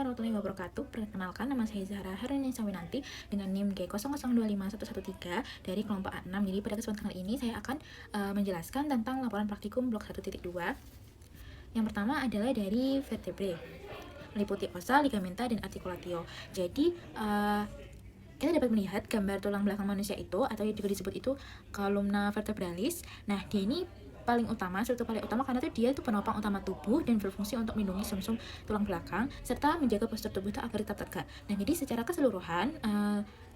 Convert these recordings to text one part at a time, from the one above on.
warahmatullahi wabarakatuh. Perkenalkan, nama saya Zahra Harun Sawinanti dengan NIM G0025113 dari kelompok A6. Jadi pada kesempatan kali ini saya akan menjelaskan tentang laporan praktikum blok 1.2. Yang pertama adalah dari vertebrae, meliputi ossa, ligamenta, dan articulatio. Jadi kita dapat melihat gambar tulang belakang manusia itu, atau juga disebut itu columna vertebralis. Nah, dia ini struktur paling utama karena dia itu penopang utama tubuh dan berfungsi untuk melindungi sumsum tulang belakang serta menjaga postur tubuh itu agar tetap tegak. Nah, jadi secara keseluruhan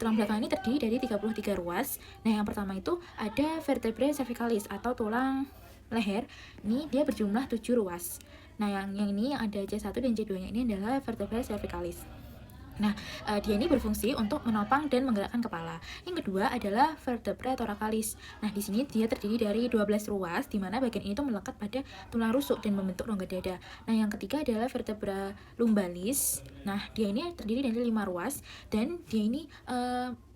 tulang belakang ini terdiri dari 33 ruas. Nah, yang pertama itu ada vertebrae cervicalis atau tulang leher. Ini dia berjumlah 7 ruas. Nah, yang ini yang ada C1 dan C2-nya ini adalah vertebrae cervicalis. Nah, dia ini berfungsi untuk menopang dan menggerakkan kepala. Yang kedua adalah vertebra thoracalis. Nah, di sini dia terdiri dari 12 ruas, di mana bagian ini tuh melekat pada tulang rusuk dan membentuk rongga dada. Nah, yang ketiga adalah vertebra lumbalis. Nah, dia ini terdiri dari 5 ruas, dan dia ini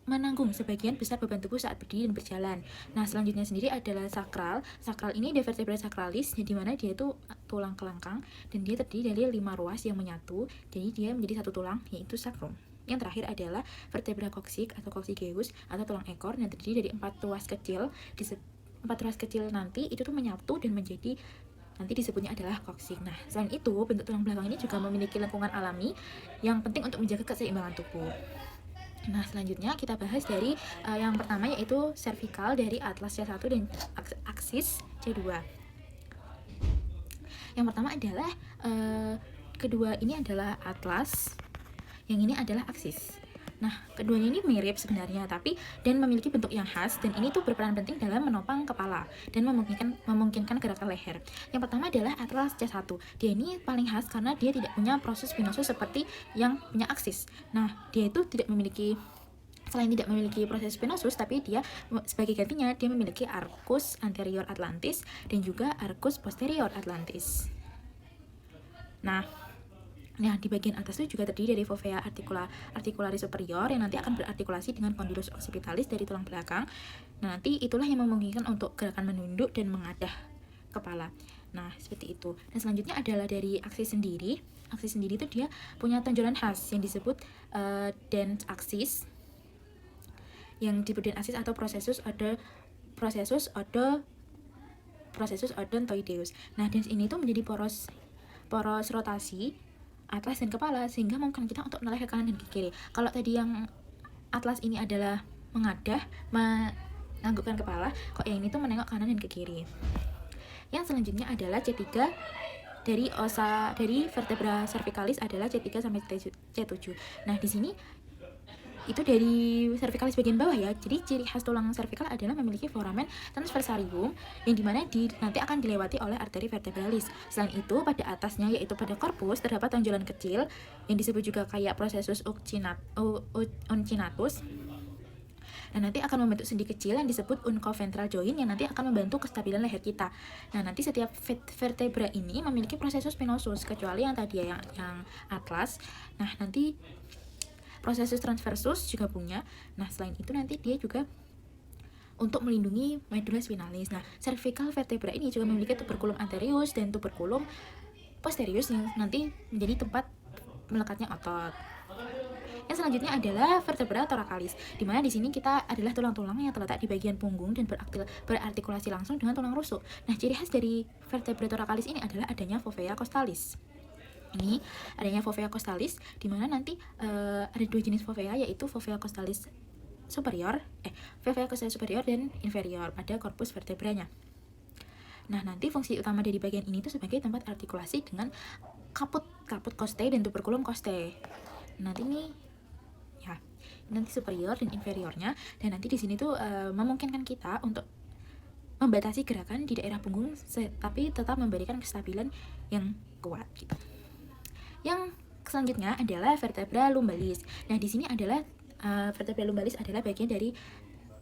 menanggung sebagian besar beban tubuh saat berdiri dan berjalan. Nah, selanjutnya sendiri adalah sakral. Sakral ini ada vertebra sakralis, di mana dia itu tulang kelangkang dan dia terdiri dari 5 ruas yang menyatu, jadi dia menjadi satu tulang, yaitu sacrum. Yang terakhir adalah vertebra coccyx atau coccygeus atau tulang ekor yang terdiri dari 4 ruas kecil. 4 ruas kecil nanti itu tuh menyatu dan menjadi nanti disebutnya adalah coccyx. Nah, selain itu bentuk tulang belakang ini juga memiliki lengkungan alami yang penting untuk menjaga keseimbangan tubuh. Nah, selanjutnya kita bahas dari yang pertama, yaitu cervical dari atlas C1 dan aksis C2. Yang pertama adalah kedua ini adalah atlas, yang ini adalah aksis. Nah, keduanya ini mirip sebenarnya, dan memiliki bentuk yang khas, dan ini tuh berperan penting dalam menopang kepala dan memungkinkan gerakan leher. Yang pertama adalah atlas C1. Dia ini paling khas karena dia tidak punya proses spinosus seperti yang punya aksis. Nah, dia itu selain tidak memiliki proses spinosus, tapi dia sebagai gantinya dia memiliki arcus anterior atlantis dan juga arcus posterior atlantis. Nah, di bagian atas itu juga terdiri dari fovea articularis superior yang nanti akan berartikulasi dengan condylus occipitalis dari tulang belakang. Nah, nanti itulah yang memungkinkan untuk gerakan menunduk dan mengadah kepala. Nah, seperti itu. Dan selanjutnya adalah dari aksis sendiri. Aksis sendiri itu dia punya tonjolan khas yang disebut dens aksis, yang disebut dens aksis atau processus odontoideus. Nah, dens ini tuh menjadi poros rotasi atlas dan kepala, sehingga memungkinkan kita untuk menoleh ke kanan dan ke kiri. Kalau tadi yang atlas ini adalah mengadah, menganggukkan kepala, kok yang ini tuh menengok kanan dan ke kiri. Yang selanjutnya adalah C3 dari vertebra cervicalis adalah C3 sampai C7. Nah, di sini itu dari cervicalis bagian bawah ya. Jadi ciri khas tulang cervical adalah memiliki foramen transversarium yang dimana nanti akan dilewati oleh arteri vertebralis. Selain itu, pada atasnya yaitu pada korpus terdapat tonjolan kecil yang disebut juga kayak processus uncinatus. Nah, nanti akan membentuk sendi kecil yang disebut uncoventral joint yang nanti akan membantu kestabilan leher kita. Nah, nanti setiap vertebra ini memiliki processus spinosus, kecuali yang tadi yang atlas. Nah, nanti processus transversus juga punya. Nah, selain itu nanti dia juga untuk melindungi medulla spinalis. Nah, cervical vertebra ini juga memiliki tuberculum anterius dan tuberculum posterius yang nanti menjadi tempat melekatnya otot. Yang selanjutnya adalah vertebra thoracalis, di mana di sini kita adalah tulang-tulang yang terletak di bagian punggung dan berartikulasi langsung dengan tulang rusuk. Nah, ciri khas dari vertebra thoracalis ini adalah adanya fovea costalis. Ini adanya fovea costalis, di mana nanti ada 2 jenis fovea, yaitu fovea costalis superior dan inferior pada korpus vertebranya. Nah, nanti fungsi utama dari bagian ini tuh sebagai tempat artikulasi dengan kaput costae dan tuberculum costae. Nanti nanti superior dan inferiornya, dan nanti di sini tuh memungkinkan kita untuk membatasi gerakan di daerah punggung, tapi tetap memberikan kestabilan yang kuat gitu. Yang selanjutnya adalah vertebra lumbalis. Nah, di sini adalah vertebra lumbalis adalah bagian dari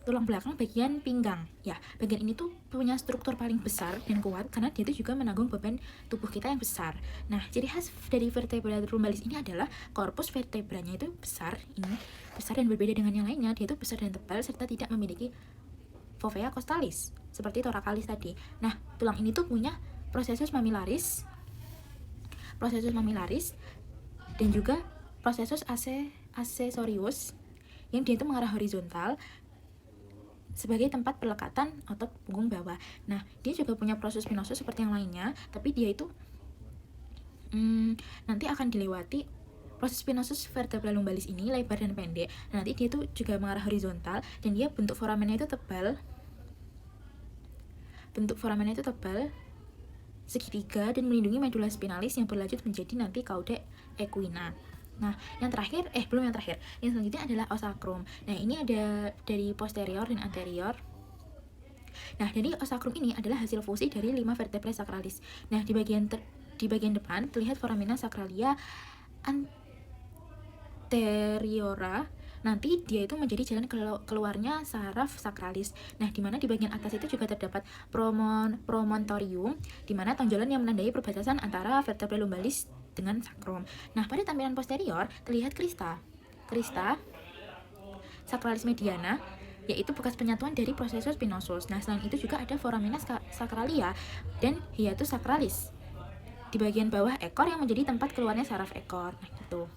tulang belakang bagian pinggang. Ya, bagian ini tuh punya struktur paling besar dan kuat karena dia itu juga menanggung beban tubuh kita yang besar. Nah, ciri khas dari vertebra lumbalis ini adalah korpus vertebranya itu besar dan berbeda dengan yang lainnya. Dia itu besar dan tebal serta tidak memiliki fovea costalis seperti thoracalis tadi. Nah, tulang ini tuh punya processus mamillaris dan juga processus accessorius yang dia itu mengarah horizontal sebagai tempat pelekatan otot punggung bawah. Nah, dia juga punya proses spinosus seperti yang lainnya, tapi dia itu nanti akan dilewati proses spinosus vertebra lumbalis ini lebar dan pendek. Nah, nanti dia itu juga mengarah horizontal dan dia bentuk foramennya itu tebal. Bentuk foramennya itu tebal, segitiga, dan melindungi medula spinalis yang berlanjut menjadi nanti cauda equina. Nah, yang terakhir, belum yang terakhir. Yang selanjutnya adalah os sacrum. Nah, ini ada dari posterior dan anterior. Nah, jadi os sacrum ini adalah hasil fusi dari 5 vertebrae sacralis. Nah, di bagian depan terlihat foramina sacralia anteriora. Nanti dia itu menjadi jalan keluarnya saraf sacralis. Nah, di mana di bagian atas itu juga terdapat promontorium, di mana tonjolan yang menandai perbatasan antara vertebrae lumbalis dengan sacrum. Nah, pada tampilan posterior terlihat crista sacralis mediana, yaitu bekas penyatuan dari processus spinosus. Nah, selain itu juga ada foramina sacralia dan hiatus sacralis di bagian bawah ekor yang menjadi tempat keluarnya saraf ekor. Nah, gitu.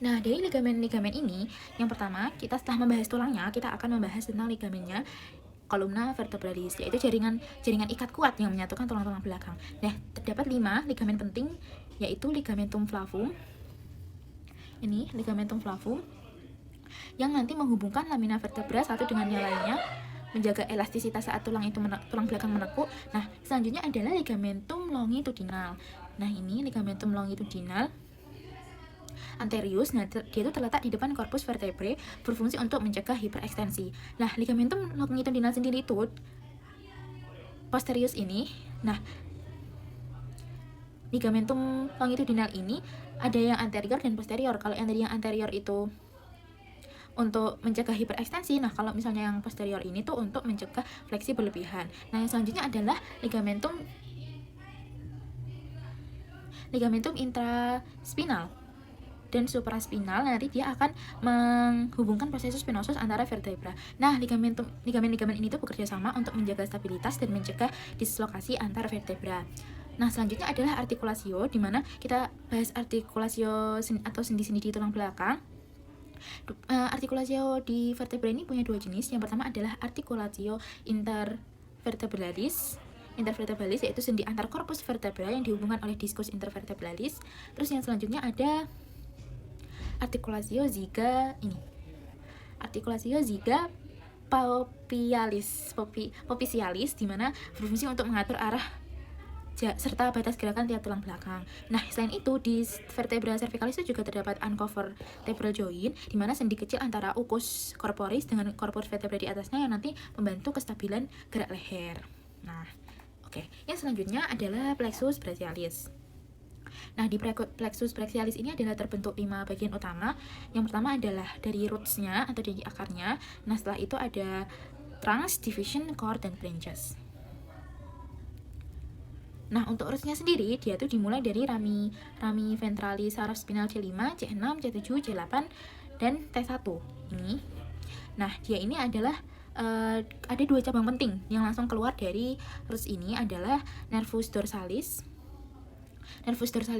Nah, dari ligamen-ligamen ini, yang pertama, kita setelah membahas tulangnya, kita akan membahas tentang ligamennya columna vertebralis, yaitu jaringan ikat kuat yang menyatukan tulang-tulang belakang. Nah, terdapat 5 ligamen penting, yaitu ligamentum flavum. Ini ligamentum flavum yang nanti menghubungkan lamina vertebra satu dengan yang lainnya, menjaga elastisitas saat tulang belakang menekuk. Nah, selanjutnya adalah ligamentum longitudinal. Nah, ini ligamentum longitudinal anterius. Nah, dia itu terletak di depan corpus vertebrae, berfungsi untuk mencegah hiperekstensi. Nah, ligamentum longitudinal sendiri itu posterius ini. Nah, ligamentum longitudinal ini ada yang anterior dan posterior. Kalau yang tadi yang anterior itu untuk mencegah hiperekstensi, nah kalau misalnya yang posterior ini tuh untuk mencegah fleksi berlebihan. Nah, yang selanjutnya adalah ligamentum intraspinal dan supraspinal. Nanti dia akan menghubungkan proses spinosus antara vertebra. Nah, ligamen ini tuh bekerja sama untuk menjaga stabilitas dan mencegah dislokasi antar vertebra. Nah, selanjutnya adalah artikulasio, di mana kita bahas artikulasio atau sendi-sendi di tulang belakang. Artikulasio di vertebra ini punya 2 jenis. Yang pertama adalah artikulasio intervertebralis, yaitu sendi antar korpus vertebra yang dihubungkan oleh diskus intervertebralis. Terus yang selanjutnya ada artikulasio ziga ini. Artikulasio ziga popicialis, di mana berfungsi untuk mengatur arah serta batas gerakan tiap tulang belakang. Nah, selain itu di vertebra cervicalis itu juga terdapat uncovered vertebral joint, di mana sendi kecil antara ucus corporis dengan corpus vertebra di atasnya yang nanti membantu kestabilan gerak leher. Nah, oke. Yang selanjutnya adalah plexus brachialis. Nah, di plexus brachialis ini adalah terbentuk 5 bagian utama. Yang pertama adalah dari roots-nya atau dari akarnya. Nah, setelah itu ada trunks, division, core, dan branches. Nah, untuk roots-nya sendiri, dia tuh dimulai dari rami ventralis saraf spinal C5, C6, C7, C8, dan T1 ini. Nah, dia ini adalah ada 2 cabang penting yang langsung keluar dari roots ini adalah nervus dorsalis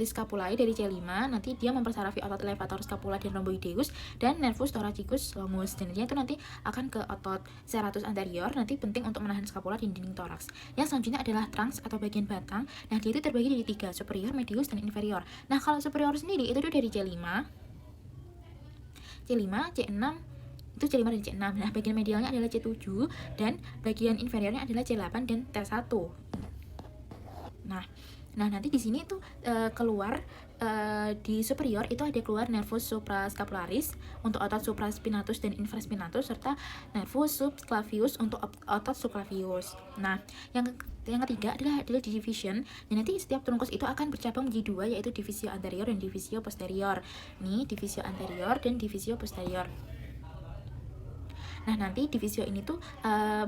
scapulae dari C5. Nanti dia mempersarafi otot levator scapula dan rhomboideus, dan nervus thoracicus longus, dan dia itu nanti akan ke otot serratus anterior, nanti penting untuk menahan scapula di dinding toraks. Yang selanjutnya adalah trunks atau bagian batang. Nah, dia itu terbagi dari 3, superior, medius, dan inferior. Nah, kalau superior sendiri itu dari C5, C6, itu C5 dan C6. Nah, bagian medialnya adalah C7, dan bagian inferiornya adalah C8 dan T1. Nah, nanti di sini tuh keluar di superior itu ada keluar nervus suprascapularis untuk otot supraspinatus dan infraspinatus, serta nervus subclavius untuk otot subclavius. Nah, yang ketiga adalah division. Dan nanti setiap trunkus itu akan bercabang menjadi 2, yaitu divisio anterior dan divisio posterior. Ini divisio anterior dan divisio posterior. Nah, nanti divisio ini tuh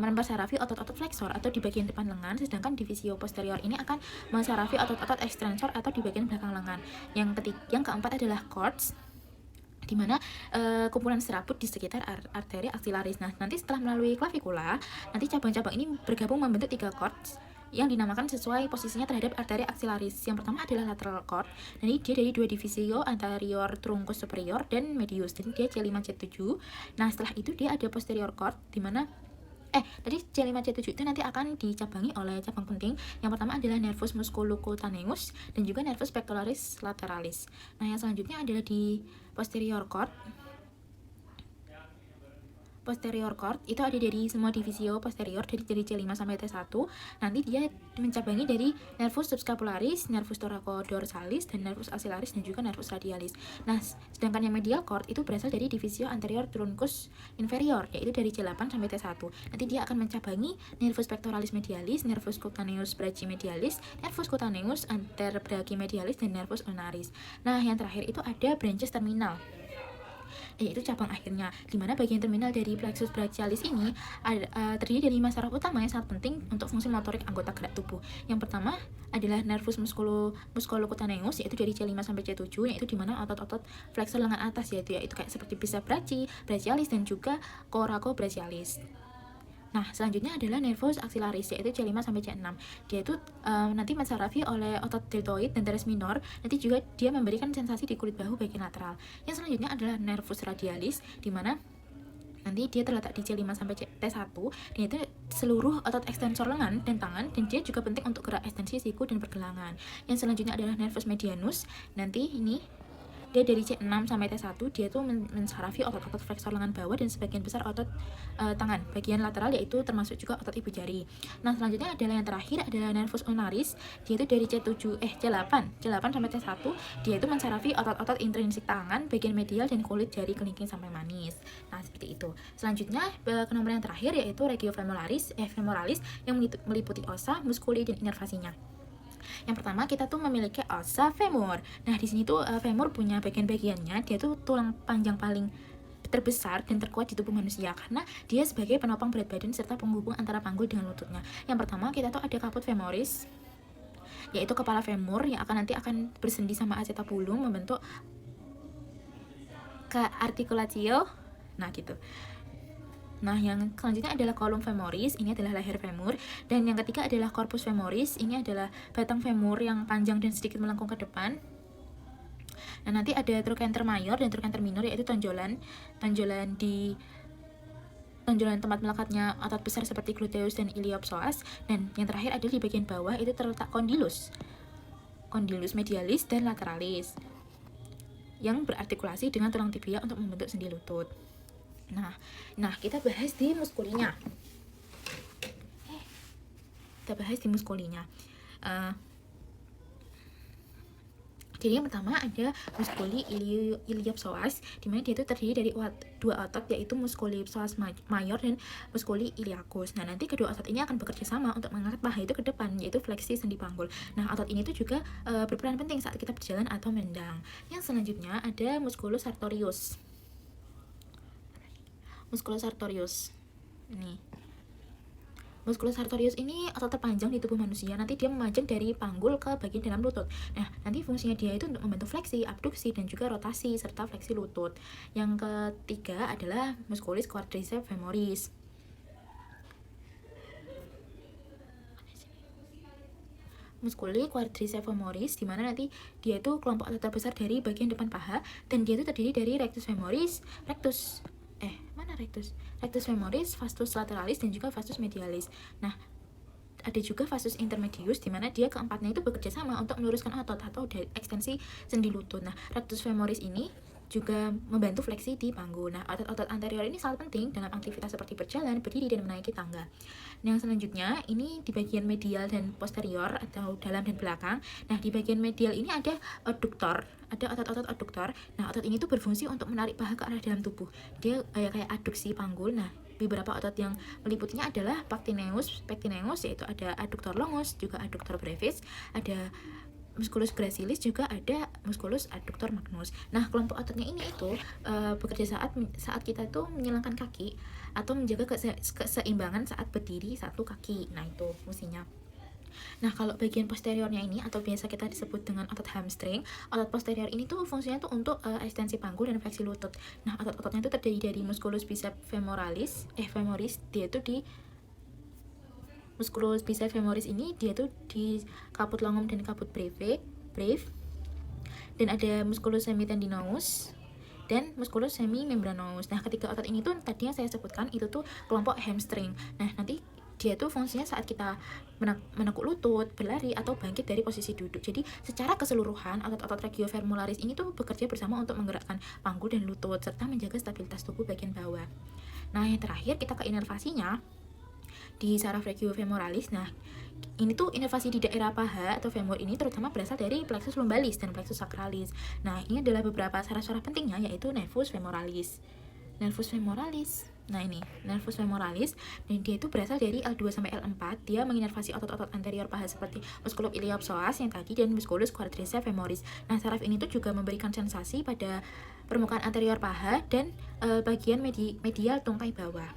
mempersarafi otot-otot flexor atau di bagian depan lengan, sedangkan divisio posterior ini akan mensarafi otot-otot extensor atau di bagian belakang lengan. Yang keempat adalah cords, di mana kumpulan serabut di sekitar arteri axillaris. Nah, nanti setelah melalui clavikula, nanti cabang-cabang ini bergabung membentuk 3 cords yang dinamakan sesuai posisinya terhadap arteri aksilaris. Yang pertama adalah lateral cord. Jadi dia dari dua divisio anterior truncus superior dan medius. Jadi dia C5C7. Nah, setelah itu dia ada posterior cord di mana tadi C5C7 itu nanti akan dicabangi oleh cabang penting. Yang pertama adalah nervus musculocutaneus dan juga nervus pectoralis lateralis. Nah, yang selanjutnya adalah di posterior cord. Posterior cord itu ada dari semua divisio posterior dari C5 sampai T1. Nanti dia mencabangi dari nervus subscapularis, nervus thoraco-dorsalis, dan nervus axillaris dan juga nervus radialis. Nah, sedangkan yang medial cord itu berasal dari divisio anterior truncus inferior, yaitu dari C8 sampai T1. Nanti dia akan mencabangi nervus pectoralis medialis, nervus cutaneus brachymedialis, nervus cutaneus anterbrachymedialis, dan nervus ulnaris. Nah, yang terakhir itu ada branches terminal, yaitu cabang akhirnya, dimana bagian terminal dari plexus brachialis ini terdiri dari 5 saraf utama yang sangat penting untuk fungsi motorik anggota gerak tubuh. Yang pertama adalah nervus musculocutaneus, yaitu dari C5 sampai C7, yaitu dimana otot-otot flexor lengan atas, yaitu kayak seperti bicep brachialis dan juga coracobrachialis. Nah, selanjutnya adalah nervus axillaris, yaitu C5 sampai C6. Dia itu nanti mensarafi oleh otot deltoid dan teres minor. Nanti juga dia memberikan sensasi di kulit bahu bagian lateral. Yang selanjutnya adalah nervus radialis, di mana nanti dia terletak di C5 sampai T1, dan itu seluruh otot ekstensor lengan dan tangan, dan dia juga penting untuk gerak ekstensi siku dan pergelangan. Yang selanjutnya adalah nervus medianus. Nanti ini dia dari C6 sampai T1, dia tuh mensarafi otot-otot flexor lengan bawah dan sebagian besar otot tangan bagian lateral, yaitu termasuk juga otot ibu jari. Nah, selanjutnya adalah yang terakhir adalah nervus ulnaris, dia itu dari C8 sampai T1, dia itu mensarafi otot-otot intrinsik tangan bagian medial dan kulit jari kelingking sampai manis. Nah, seperti itu. Selanjutnya ke nomor yang terakhir yaitu femoralis yang meliputi osa, muskuli, dan inervasinya. Yang pertama kita tuh memiliki osa femur. Nah, di sini tuh femur punya bagian-bagiannya. Dia tuh tulang panjang paling terbesar dan terkuat di tubuh manusia karena dia sebagai penopang berat badan serta penghubung antara panggul dengan lututnya. Yang pertama kita tuh ada caput femoris, yaitu kepala femur yang nanti akan bersendi sama acetabulum membentuk articulatio. Nah, gitu. Nah, yang selanjutnya adalah column femoris, ini adalah leher femur, dan yang ketiga adalah corpus femoris, ini adalah batang femur yang panjang dan sedikit melengkung ke depan. Nah, nanti ada trochanter mayor dan trochanter minor, yaitu tonjolan tempat melekatnya otot besar seperti gluteus dan iliopsoas, dan yang terakhir adalah di bagian bawah itu terletak condylus medialis dan lateralis yang berartikulasi dengan tulang tibia untuk membentuk sendi lutut. Nah, kita bahas di muskulinya. Jadi yang pertama ada muskuli iliopsoas, di mana dia itu terdiri dari dua otot, yaitu muskuli psoas mayor dan muskuli iliacus. Nah, nanti kedua otot ini akan bekerja sama untuk mengangkat paha itu ke depan, yaitu fleksi sendi panggul. Nah, otot ini tuh juga berperan penting saat kita berjalan atau mendang. Yang selanjutnya ada musculus sartorius. Musculus sartorius ini otot terpanjang di tubuh manusia. Nanti dia memanjang dari panggul ke bagian dalam lutut. Nah, nanti fungsinya dia itu untuk membantu fleksi, abduksi, dan juga rotasi serta fleksi lutut. Yang ketiga adalah musculus quadriceps femoris. Di mana nanti dia itu kelompok otot terbesar dari bagian depan paha, dan dia itu terdiri dari rectus femoris, rectus femoris, vastus lateralis, dan juga vastus medialis. Nah, ada juga vastus intermedius, di mana dia keempatnya itu bekerja sama untuk meluruskan otot atau ekstensi sendi lutut. Nah, rectus femoris ini juga membantu fleksi di panggul. Nah, otot-otot anterior ini sangat penting dalam aktivitas seperti berjalan, berdiri, dan menaiki tangga. Nah, yang selanjutnya ini di bagian medial dan posterior atau dalam dan belakang. Nah, di bagian medial ini ada adduktor, ada otot-otot adduktor. Nah, otot ini tuh berfungsi untuk menarik paha ke arah dalam tubuh. Dia kayak adduksi panggul. Nah, beberapa otot yang meliputinya adalah pectineus, yaitu ada adduktor longus, juga adduktor brevis, ada musculus gracilis, juga ada musculus adductor magnus. Nah, kelompok ototnya ini itu bekerja saat kita tuh menyilangkan kaki atau menjaga keseimbangan saat berdiri satu kaki. Nah, itu fungsinya. Nah, kalau bagian posteriornya ini atau biasa kita disebut dengan otot hamstring, otot posterior ini tuh fungsinya tuh untuk ekstensi panggul dan fleksi lutut. Nah, otot-ototnya itu terdiri dari musculus biceps femoris, dia itu musculus bicep-femoris ini dia tuh di caput longum dan caput breve, dan ada musculus semitendinous dan musculus semimembranous. Nah, ketiga otot ini tuh tadi yang saya sebutkan itu tuh kelompok hamstring. Nah, nanti dia tuh fungsinya saat kita menekuk lutut, berlari, atau bangkit dari posisi duduk. Jadi secara keseluruhan otot-otot regiofemorales ini tuh bekerja bersama untuk menggerakkan panggul dan lutut serta menjaga stabilitas tubuh bagian bawah. Nah, yang terakhir kita ke inervasinya di saraf regiofemoralis. Nah, ini tuh inervasi di daerah paha atau femur ini terutama berasal dari plexus lumbalis dan plexus sacralis. Nah, ini adalah beberapa saraf-saraf pentingnya, yaitu nervus femoralis. Nah, ini nervus femoralis, dan dia itu berasal dari L2 sampai L4. Dia menginervasi otot-otot anterior paha seperti musculus iliopsoas yang tadi dan musculus quadriceps femoris. Nah, saraf ini tuh juga memberikan sensasi pada permukaan anterior paha dan bagian medial tungkai bawah.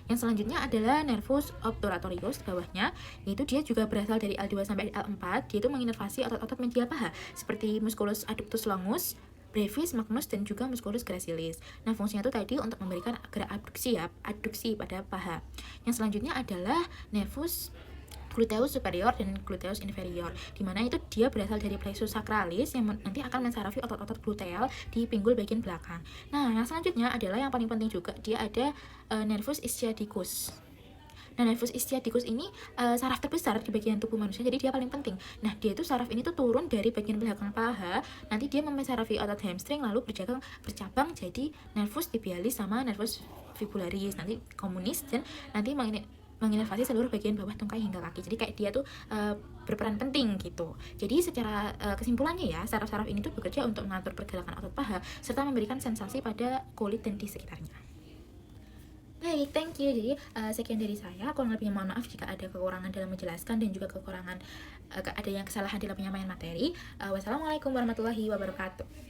Yang selanjutnya adalah nervus obturatorius bawahnya, yaitu dia juga berasal dari L2 sampai L4. Dia itu menginervasi otot-otot medial paha seperti musculus adductus longus, brevis, magnus, dan juga musculus gracilis. Nah, fungsinya itu tadi untuk memberikan gerak adduksi pada paha. Yang selanjutnya adalah nervus gluteus superior dan gluteus inferior, dimana itu dia berasal dari plexus sacralis yang nanti akan mensarafi otot-otot gluteal di pinggul bagian belakang. Nah, yang selanjutnya adalah yang paling penting juga, dia ada nervus ischiadicus. Nah, nervus ischiadicus ini saraf terbesar di bagian tubuh manusia, jadi dia paling penting. Nah, dia itu saraf ini tuh turun dari bagian belakang paha, nanti dia memensarafi otot hamstring, lalu bercabang jadi nervus tibialis sama nervus fibularis, nanti communis, dan nanti menginervasi seluruh bagian bawah tungkai hingga kaki. Jadi kayak dia tuh berperan penting gitu. Jadi secara kesimpulannya ya, saraf-saraf ini tuh bekerja untuk mengatur pergerakan otot paha serta memberikan sensasi pada kulit dan di sekitarnya. Baik, thank you. Jadi sekian dari saya. Kurang lebihnya mohon maaf jika ada kekurangan dalam menjelaskan dan juga kekurangan ada yang kesalahan dalam penyampaian materi. Wassalamualaikum warahmatullahi wabarakatuh.